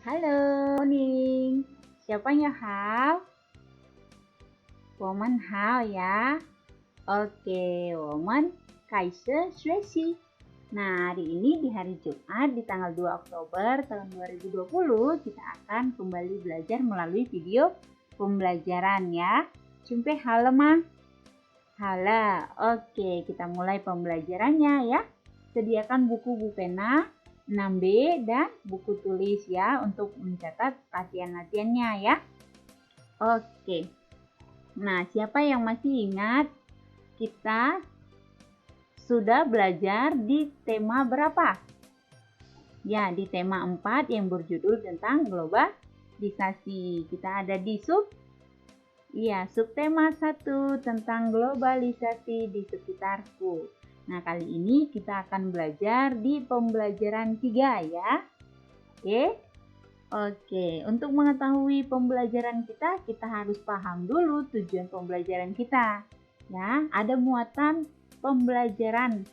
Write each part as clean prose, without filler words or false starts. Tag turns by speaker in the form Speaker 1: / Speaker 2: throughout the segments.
Speaker 1: Halo, morning. Siapa yang hao? Woman hao ya. Oke, woman kaise Suesi. Nah, hari ini di hari Jumat di tanggal 2 Oktober tahun 2020 kita akan kembali belajar melalui video pembelajaran ya. Jumpe halo ma. Hala, oke kita mulai pembelajarannya ya. Sediakan buku pena 6B dan buku tulis ya untuk mencatat latihan-latihannya ya. Oke. Nah, siapa yang masih ingat kita sudah belajar di tema berapa? Ya, di tema 4 yang berjudul tentang globalisasi. Kita ada di subtema 1 tentang globalisasi di sekitarku. Nah, kali ini kita akan belajar di pembelajaran 3 ya. Oke, untuk mengetahui pembelajaran kita harus paham dulu tujuan pembelajaran kita. Ya, ada muatan pembelajaran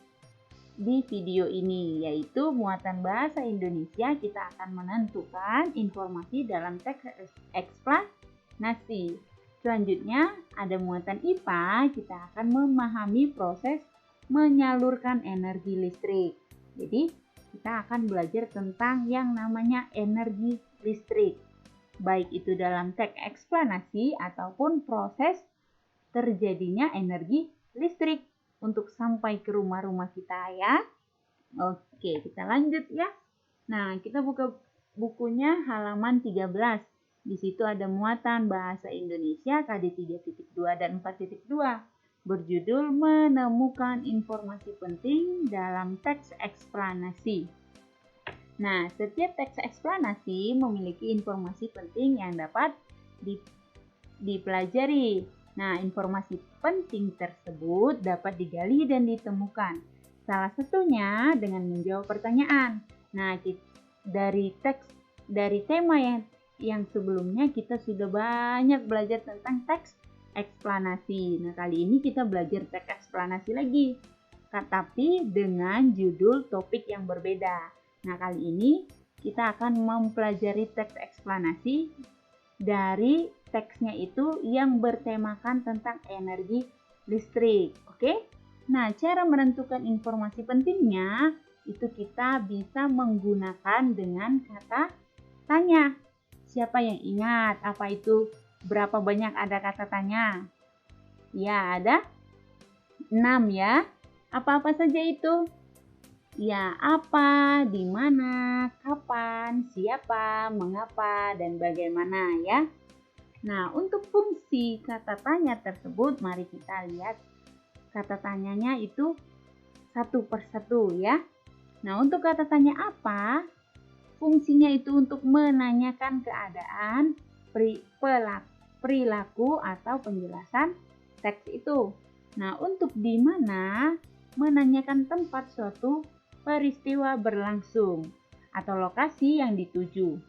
Speaker 1: di video ini, yaitu muatan bahasa Indonesia. Kita akan menentukan informasi dalam teks eksplanasi. Selanjutnya, ada muatan IPA, kita akan memahami proses menyalurkan energi listrik. Jadi, kita akan belajar tentang yang namanya energi listrik. Baik itu dalam teks eksplanasi ataupun proses terjadinya energi listrik untuk sampai ke rumah-rumah kita ya. Oke, kita lanjut ya. Nah, kita buka bukunya halaman 13. Di situ ada muatan bahasa Indonesia KD 3.2 dan 4.2 berjudul menemukan informasi penting dalam teks eksplanasi. Nah, setiap teks eksplanasi memiliki informasi penting yang dapat dipelajari. Nah, informasi penting tersebut dapat digali dan ditemukan. Salah satunya dengan menjawab pertanyaan. Nah, dari tema yang sebelumnya kita sudah banyak belajar tentang teks eksplanasi. Nah, kali ini kita belajar teks eksplanasi lagi, tapi dengan judul topik yang berbeda. Nah, kali ini kita akan mempelajari teks eksplanasi dari teksnya itu yang bertemakan tentang energi listrik. Oke? Nah, cara menentukan informasi pentingnya itu kita bisa menggunakan dengan kata tanya. Siapa yang ingat apa itu? Berapa banyak ada kata tanya? Ya, ada 6 ya. Apa-apa saja itu? Ya, apa, di mana, kapan, siapa, mengapa, dan bagaimana ya. Nah, untuk fungsi kata tanya tersebut, mari kita lihat kata tanyanya itu satu persatu ya. Nah, untuk kata tanya apa, fungsinya itu untuk menanyakan keadaan, perilaku atau penjelasan teks itu. Nah, untuk di mana menanyakan tempat suatu peristiwa berlangsung atau lokasi yang dituju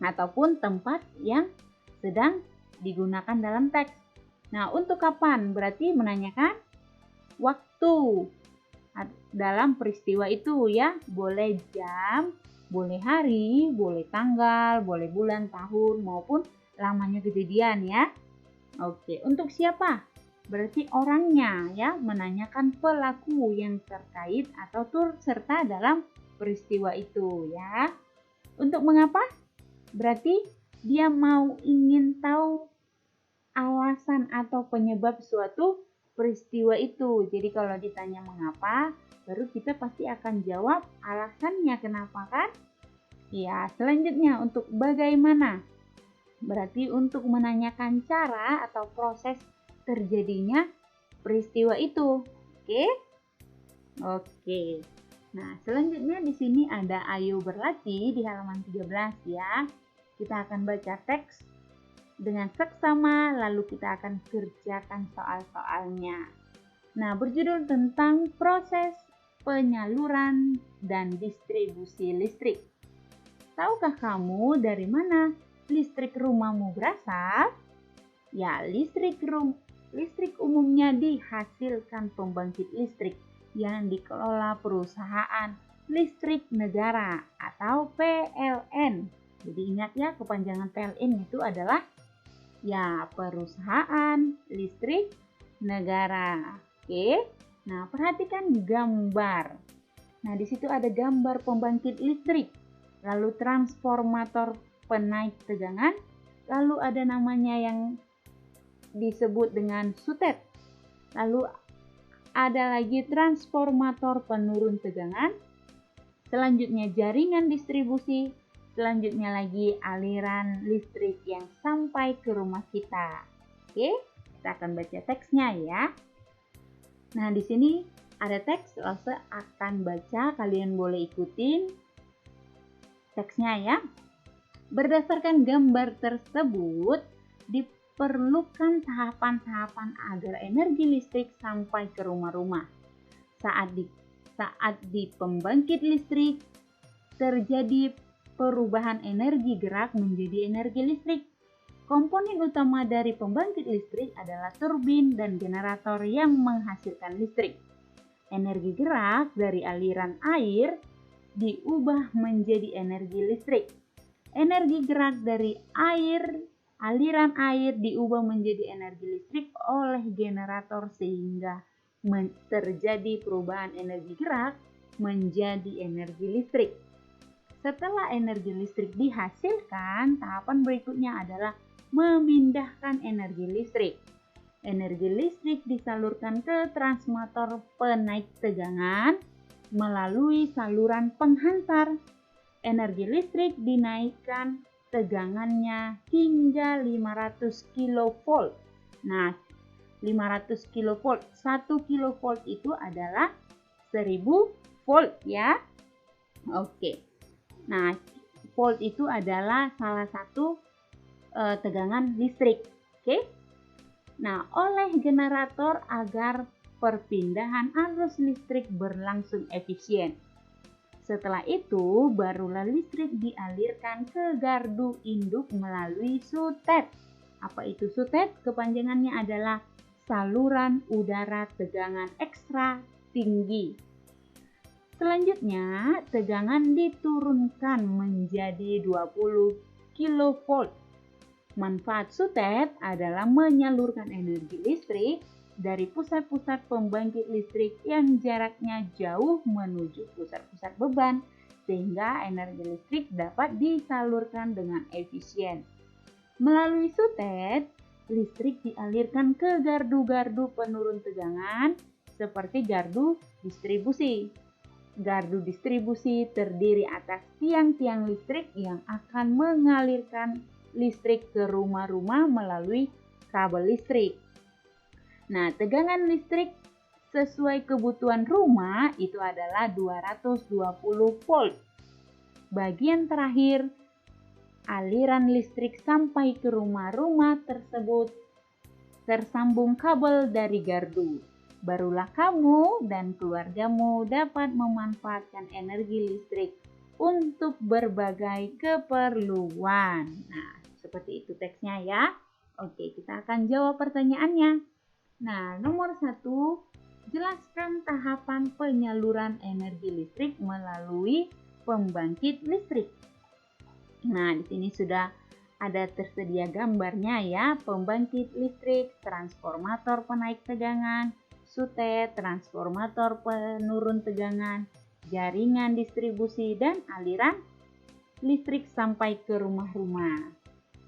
Speaker 1: ataupun tempat yang sedang digunakan dalam teks. Nah, untuk kapan berarti menanyakan waktu dalam peristiwa itu ya. Boleh jam, boleh hari, boleh tanggal, boleh bulan, tahun, maupun lamanya kejadian ya. Oke, untuk siapa? Berarti orangnya ya, menanyakan pelaku yang terkait atau turut serta dalam peristiwa itu ya. Untuk mengapa? Berarti dia ingin tahu alasan atau penyebab suatu peristiwa itu. Jadi kalau ditanya mengapa, baru kita pasti akan jawab alasannya kenapa kan? Ya, selanjutnya untuk bagaimana. Berarti untuk menanyakan cara atau proses terjadinya peristiwa itu. Oke? Oke. Nah, selanjutnya di sini ada ayo berlatih di halaman 13 ya. Kita akan baca teks dengan seksama, lalu kita akan kerjakan soal-soalnya. Nah, berjudul tentang proses penyaluran dan distribusi listrik. Tahukah kamu dari mana listrik rumahmu berasal? Ya, listrik umumnya dihasilkan pembangkit listrik yang dikelola perusahaan listrik negara atau PLN. Jadi ingat ya, kepanjangan PLN itu adalah ya perusahaan listrik negara. Oke. Nah, perhatikan gambar. Nah, di situ ada gambar pembangkit listrik, lalu transformator penaik tegangan, lalu ada namanya yang disebut dengan sutet. Lalu ada lagi transformator penurun tegangan, selanjutnya jaringan distribusi, selanjutnya lagi aliran listrik yang sampai ke rumah kita. Oke, kita akan baca teksnya ya. Nah, di sini ada teks, Lause akan baca, kalian boleh ikutin teksnya ya. Berdasarkan gambar tersebut, diperlukan tahapan-tahapan agar energi listrik sampai ke rumah-rumah. Saat di pembangkit listrik, terjadi perubahan energi gerak menjadi energi listrik. Komponen utama dari pembangkit listrik adalah turbin dan generator yang menghasilkan listrik. Energi gerak dari aliran air diubah menjadi energi listrik. Energi gerak dari aliran air diubah menjadi energi listrik oleh generator sehingga terjadi perubahan energi gerak menjadi energi listrik. Setelah energi listrik dihasilkan, tahapan berikutnya adalah memindahkan energi listrik. Energi listrik disalurkan ke transformator penaik tegangan melalui saluran penghantar. Energi listrik dinaikkan tegangannya hingga 500 kV. Nah, 500 kV, 1 kV itu adalah 1000 volt ya. Oke. Nah, volt itu adalah salah satu tegangan listrik. Oke. Nah, oleh generator agar perpindahan arus listrik berlangsung efisien. Setelah itu, barulah listrik dialirkan ke gardu induk melalui sutet. Apa itu sutet? Kepanjangannya adalah saluran udara tegangan ekstra tinggi. Selanjutnya, tegangan diturunkan menjadi 20 kV. Manfaat sutet adalah menyalurkan energi listrik dari pusat-pusat pembangkit listrik yang jaraknya jauh menuju pusat-pusat beban, sehingga energi listrik dapat disalurkan dengan efisien. Melalui sutet, listrik dialirkan ke gardu-gardu penurun tegangan seperti gardu distribusi. Gardu distribusi terdiri atas tiang-tiang listrik yang akan mengalirkan listrik ke rumah-rumah melalui kabel listrik. Nah, tegangan listrik sesuai kebutuhan rumah itu adalah 220 volt. Bagian terakhir, aliran listrik sampai ke rumah-rumah tersebut tersambung kabel dari gardu. Barulah kamu dan keluargamu dapat memanfaatkan energi listrik untuk berbagai keperluan. Nah, seperti itu teksnya ya. Oke, kita akan jawab pertanyaannya. Nah, nomor 1, jelaskan tahapan penyaluran energi listrik melalui pembangkit listrik. Nah, di sini sudah ada tersedia gambarnya ya, pembangkit listrik, transformator penaik tegangan, sutet, transformator penurun tegangan, jaringan distribusi, dan aliran listrik sampai ke rumah-rumah.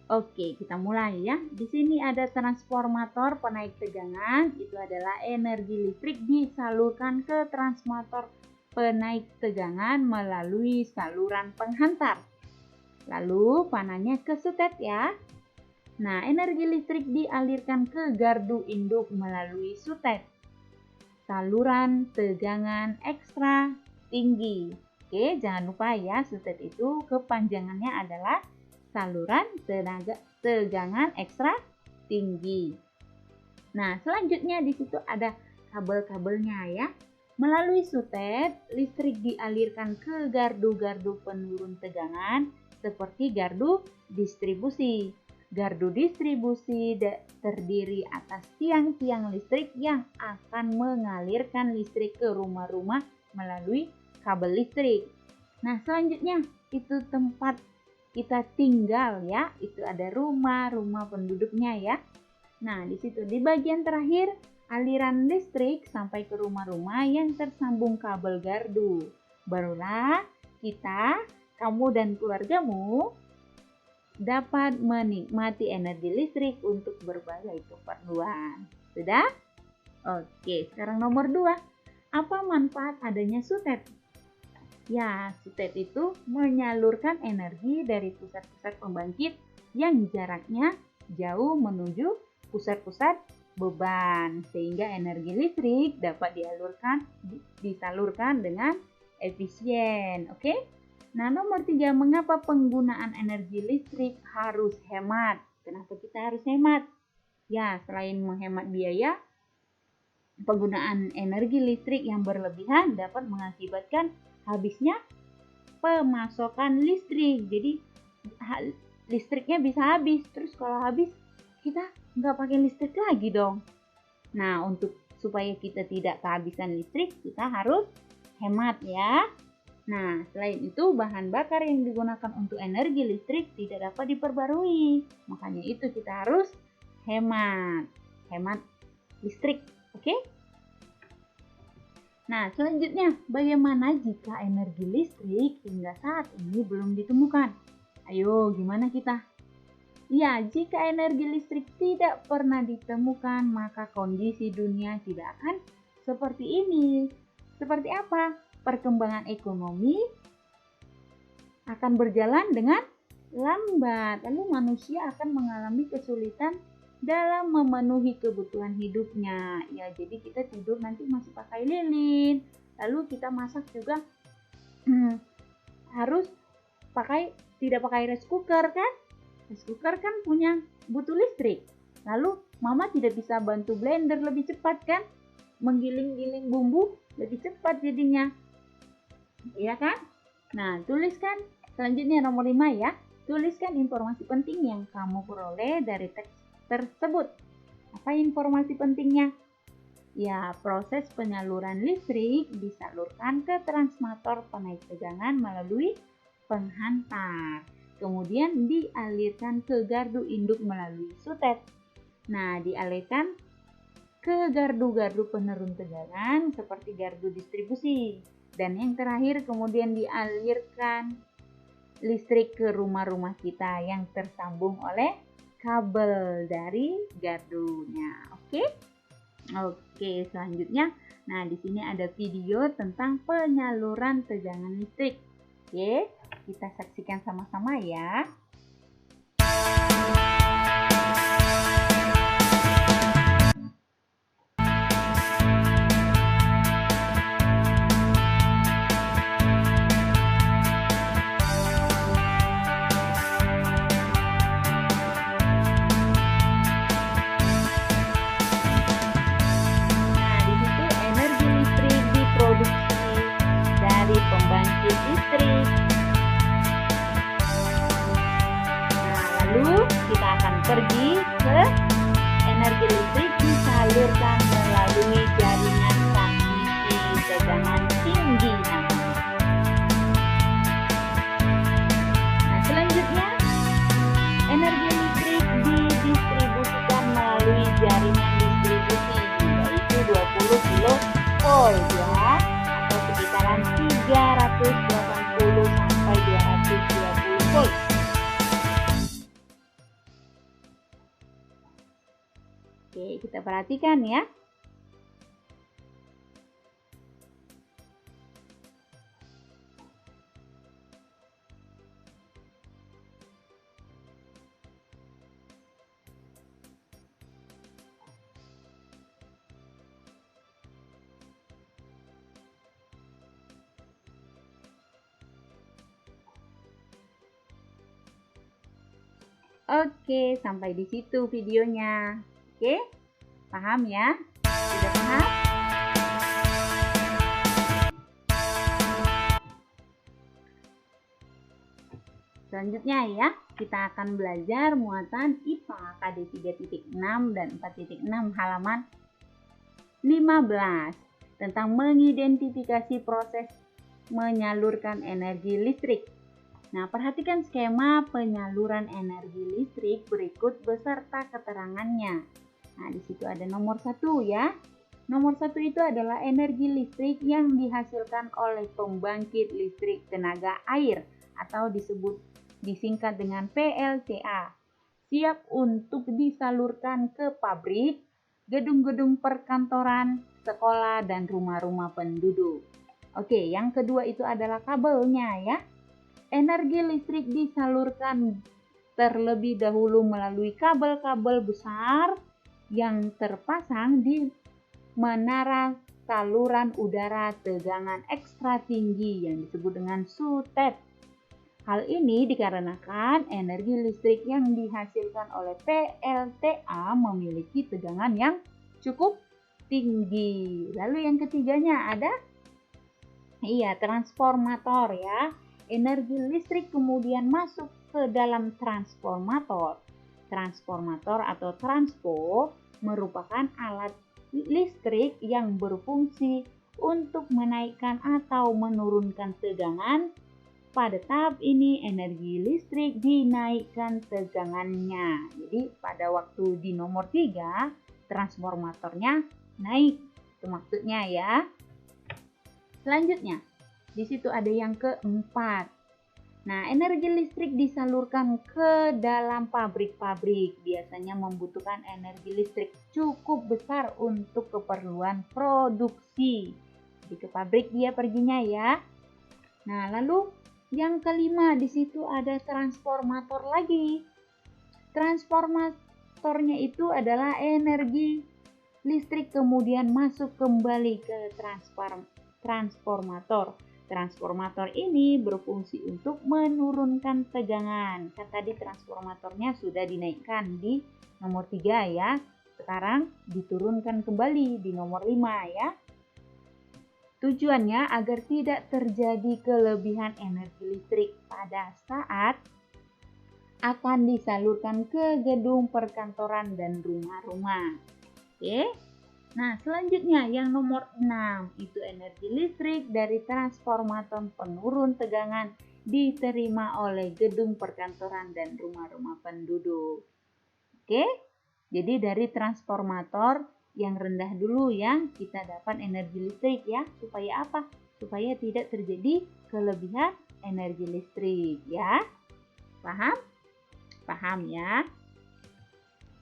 Speaker 1: Oke, kita mulai ya. Di sini ada transformator penaik tegangan, itu adalah energi listrik disalurkan ke transformator penaik tegangan melalui saluran penghantar. Lalu panahnya ke sutet ya. Nah, energi listrik dialirkan ke gardu induk melalui sutet. Saluran tegangan ekstra tinggi. Oke, jangan lupa ya, sutet itu kepanjangannya adalah saluran tegangan ekstra tinggi. Nah, selanjutnya di situ ada kabel-kabelnya ya. Melalui sutet, listrik dialirkan ke gardu-gardu penurun tegangan seperti gardu distribusi. Gardu distribusi terdiri atas tiang-tiang listrik yang akan mengalirkan listrik ke rumah-rumah melalui kabel listrik. Nah, selanjutnya itu tempat kita tinggal ya, itu ada rumah penduduknya ya. Nah, di situ di bagian terakhir aliran listrik sampai ke rumah-rumah yang tersambung kabel gardu. Barulah kamu dan keluargamu dapat menikmati energi listrik untuk berbagai keperluan. Sudah? Oke, sekarang nomor 2. Apa manfaat adanya sutet? Ya, sutet itu menyalurkan energi dari pusat-pusat pembangkit yang jaraknya jauh menuju pusat-pusat beban, sehingga energi listrik dapat disalurkan dengan efisien. Oke? Nah, nomor 3, mengapa penggunaan energi listrik harus hemat? Kenapa kita harus hemat? Ya, selain menghemat biaya, penggunaan energi listrik yang berlebihan dapat mengakibatkan habisnya pemasokan listrik. Jadi listriknya bisa habis. Terus kalau habis kita nggak pakai listrik lagi dong. Nah, supaya kita tidak kehabisan listrik, kita harus hemat ya. Nah, selain itu bahan bakar yang digunakan untuk energi listrik tidak dapat diperbarui. Makanya itu kita harus hemat listrik. Oke? Nah, selanjutnya, bagaimana jika energi listrik hingga saat ini belum ditemukan? Ayo, gimana kita? Ya, jika energi listrik tidak pernah ditemukan, maka kondisi dunia tidak akan seperti ini. Seperti apa? Perkembangan ekonomi akan berjalan dengan lambat, lalu manusia akan mengalami kesulitan dalam memenuhi kebutuhan hidupnya. Ya, jadi kita tidur nanti masih pakai lilin. Lalu kita masak juga harus tidak pakai rice cooker kan? Rice cooker kan butuh listrik. Lalu mama tidak bisa bantu blender lebih cepat kan? Menggiling-giling bumbu lebih cepat jadinya. Iya kan? Nah, tuliskan selanjutnya nomor 5 ya. Tuliskan informasi penting yang kamu peroleh dari teks tersebut. Apa informasi pentingnya? Ya, proses penyaluran listrik disalurkan ke transformator penaik tegangan melalui penghantar. Kemudian dialirkan ke gardu induk melalui sutet. Nah, dialirkan ke gardu-gardu penerun tegangan seperti gardu distribusi. Dan yang terakhir kemudian dialirkan listrik ke rumah-rumah kita yang tersambung oleh kabel dari gardunya. Oke, selanjutnya. Nah, di sini ada video tentang penyaluran tegangan listrik. Oke, kita saksikan sama-sama ya. Pembangkit listrik. Nah, lalu kita akan pergi ke energi listrik disalurkan melalui jaringan transmisi tegangan tinggi. Nah, selanjutnya energi listrik didistribusikan melalui jaringan distribusi yaitu 20 kV ya. 380 sampai 220 volt. Oke, kita perhatikan ya. Oke, sampai di situ videonya. Oke, paham ya? Sudah paham? Selanjutnya ya, kita akan belajar muatan IPA KD 3.6 dan 4.6 halaman 15 tentang mengidentifikasi proses menyalurkan energi listrik. Nah, perhatikan skema penyaluran energi listrik berikut beserta keterangannya. Nah, di situ ada nomor 1 ya. Nomor 1 itu adalah energi listrik yang dihasilkan oleh pembangkit listrik tenaga air atau disingkat dengan PLTA. Siap untuk disalurkan ke pabrik, gedung-gedung perkantoran, sekolah, dan rumah-rumah penduduk. Oke, yang kedua itu adalah kabelnya ya. Energi listrik disalurkan terlebih dahulu melalui kabel-kabel besar yang terpasang di menara saluran udara tegangan ekstra tinggi yang disebut dengan SUTEP. Hal ini dikarenakan energi listrik yang dihasilkan oleh PLTA memiliki tegangan yang cukup tinggi. Lalu yang ketiganya ada transformator ya. Energi listrik kemudian masuk ke dalam transformator. Transformator atau transpo merupakan alat listrik yang berfungsi untuk menaikkan atau menurunkan tegangan. Pada tahap ini energi listrik dinaikkan tegangannya. Jadi pada waktu di nomor 3 transformatornya naik. Itu maksudnya ya. Selanjutnya, di situ ada yang keempat. Nah, energi listrik disalurkan ke dalam pabrik-pabrik. Biasanya membutuhkan energi listrik cukup besar untuk keperluan produksi. Jadi ke pabrik dia perginya ya. Nah, lalu yang kelima di situ ada transformator lagi. Transformatornya itu adalah energi listrik kemudian masuk kembali ke transformator. Transformator ini berfungsi untuk menurunkan tegangan. Kan tadi transformatornya sudah dinaikkan di nomor 3 ya. Sekarang diturunkan kembali di nomor 5 ya. Tujuannya agar tidak terjadi kelebihan energi listrik pada saat akan disalurkan ke gedung perkantoran dan rumah-rumah. Oke. Nah, selanjutnya yang nomor 6 itu energi listrik dari transformator penurun tegangan diterima oleh gedung perkantoran dan rumah-rumah penduduk. Oke, jadi dari transformator yang rendah dulu ya kita dapat energi listrik ya. Supaya apa? Supaya tidak terjadi kelebihan energi listrik ya. Paham? Paham ya?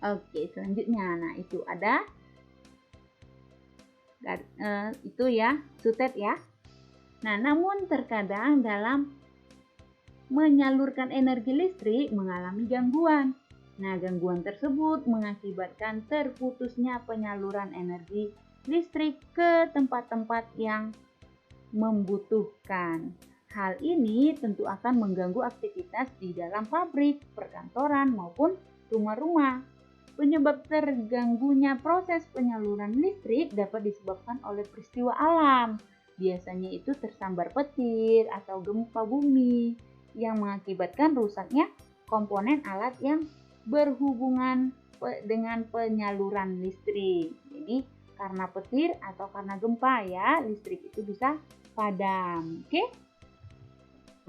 Speaker 1: Oke, selanjutnya nah itu ada itu ya, SUTEP ya. Nah, namun terkadang dalam menyalurkan energi listrik mengalami gangguan. Nah, gangguan tersebut mengakibatkan terputusnya penyaluran energi listrik ke tempat-tempat yang membutuhkan. Hal ini tentu akan mengganggu aktivitas di dalam pabrik, perkantoran, maupun rumah-rumah. Penyebab terganggunya proses penyaluran listrik dapat disebabkan oleh peristiwa alam. Biasanya itu tersambar petir atau gempa bumi yang mengakibatkan rusaknya komponen alat yang berhubungan dengan penyaluran listrik. Jadi karena petir atau karena gempa ya, listrik itu bisa padam. Oke?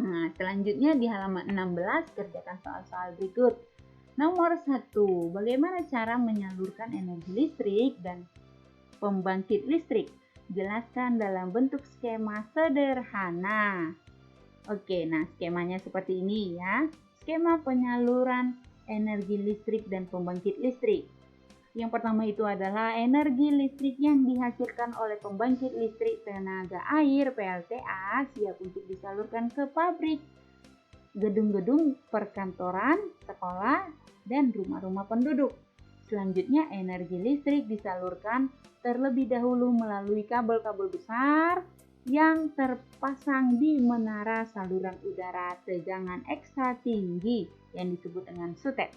Speaker 1: Nah, selanjutnya di halaman 16 kerjakan soal-soal berikut. Nomor 1, bagaimana cara menyalurkan energi listrik dan pembangkit listrik? Jelaskan dalam bentuk skema sederhana. Oke, nah skemanya seperti ini ya. Skema penyaluran energi listrik dan pembangkit listrik. Yang pertama itu adalah energi listrik yang dihasilkan oleh pembangkit listrik tenaga air PLTA siap untuk disalurkan ke pabrik, gedung-gedung perkantoran, sekolah, dan rumah-rumah penduduk. Selanjutnya, energi listrik disalurkan terlebih dahulu melalui kabel-kabel besar yang terpasang di menara saluran udara tegangan ekstra tinggi yang disebut dengan SUTEP.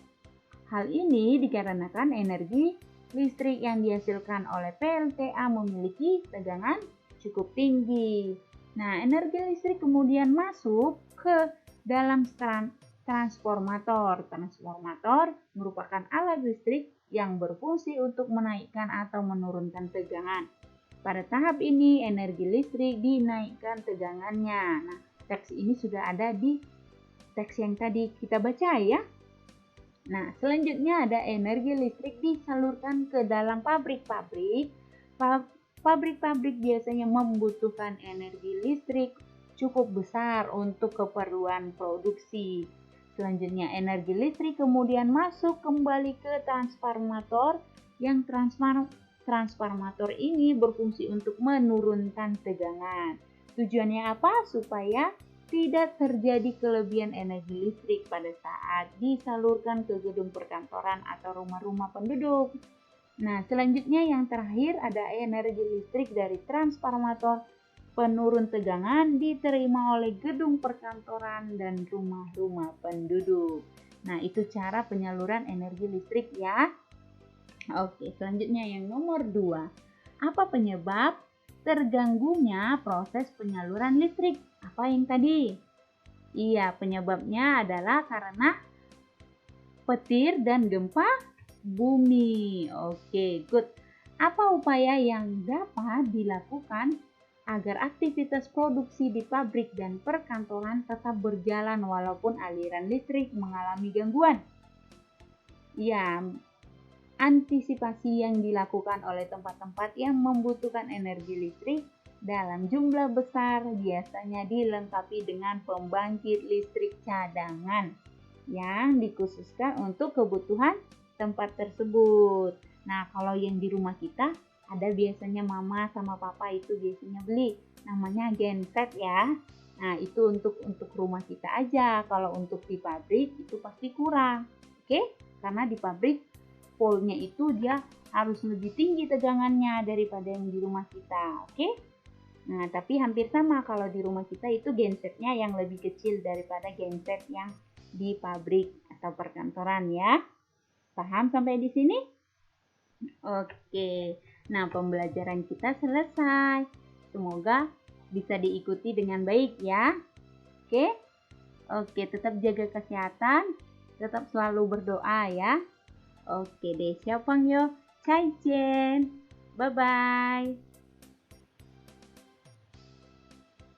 Speaker 1: Hal ini dikarenakan energi listrik yang dihasilkan oleh PLTA memiliki tegangan cukup tinggi. Nah, energi listrik kemudian masuk ke dalam transformator. Transformator merupakan alat listrik yang berfungsi untuk menaikkan atau menurunkan tegangan. Pada tahap ini, energi listrik dinaikkan tegangannya. Nah, teks ini sudah ada di teks yang tadi kita baca ya. Nah, selanjutnya ada energi listrik disalurkan ke dalam pabrik-pabrik. Pabrik-pabrik biasanya membutuhkan energi listrik cukup besar untuk keperluan produksi. Selanjutnya, energi listrik kemudian masuk kembali ke transformator yang transformator ini berfungsi untuk menurunkan tegangan. Tujuannya apa? Supaya tidak terjadi kelebihan energi listrik pada saat disalurkan ke gedung perkantoran atau rumah-rumah penduduk. Nah, selanjutnya yang terakhir ada energi listrik dari transformator penurun tegangan diterima oleh gedung perkantoran dan rumah-rumah penduduk. Nah, itu cara penyaluran energi listrik ya. Oke, selanjutnya yang nomor 2. Apa penyebab terganggunya proses penyaluran listrik? Apa yang tadi? Iya, penyebabnya adalah karena petir dan gempa bumi. Oke, good. Apa upaya yang dapat dilakukan agar aktivitas produksi di pabrik dan perkantoran tetap berjalan walaupun aliran listrik mengalami gangguan? Ya, antisipasi yang dilakukan oleh tempat-tempat yang membutuhkan energi listrik dalam jumlah besar biasanya dilengkapi dengan pembangkit listrik cadangan yang dikhususkan untuk kebutuhan tempat tersebut. Nah, kalau yang di rumah kita ada biasanya mama sama papa itu biasanya beli namanya genset ya. Nah, itu untuk rumah kita aja. Kalau untuk di pabrik itu pasti kurang. Oke? Karena di pabrik polnya itu dia harus lebih tinggi tegangannya daripada yang di rumah kita. Oke? Nah, tapi hampir sama kalau di rumah kita itu gensetnya yang lebih kecil daripada genset yang di pabrik atau perkantoran ya. Paham sampai di sini? Oke. Nah, pembelajaran kita selesai. Semoga bisa diikuti dengan baik ya. Oke? Oke, tetap jaga kesehatan, tetap selalu berdoa ya. Oke deh, siapang yo. Bye bye.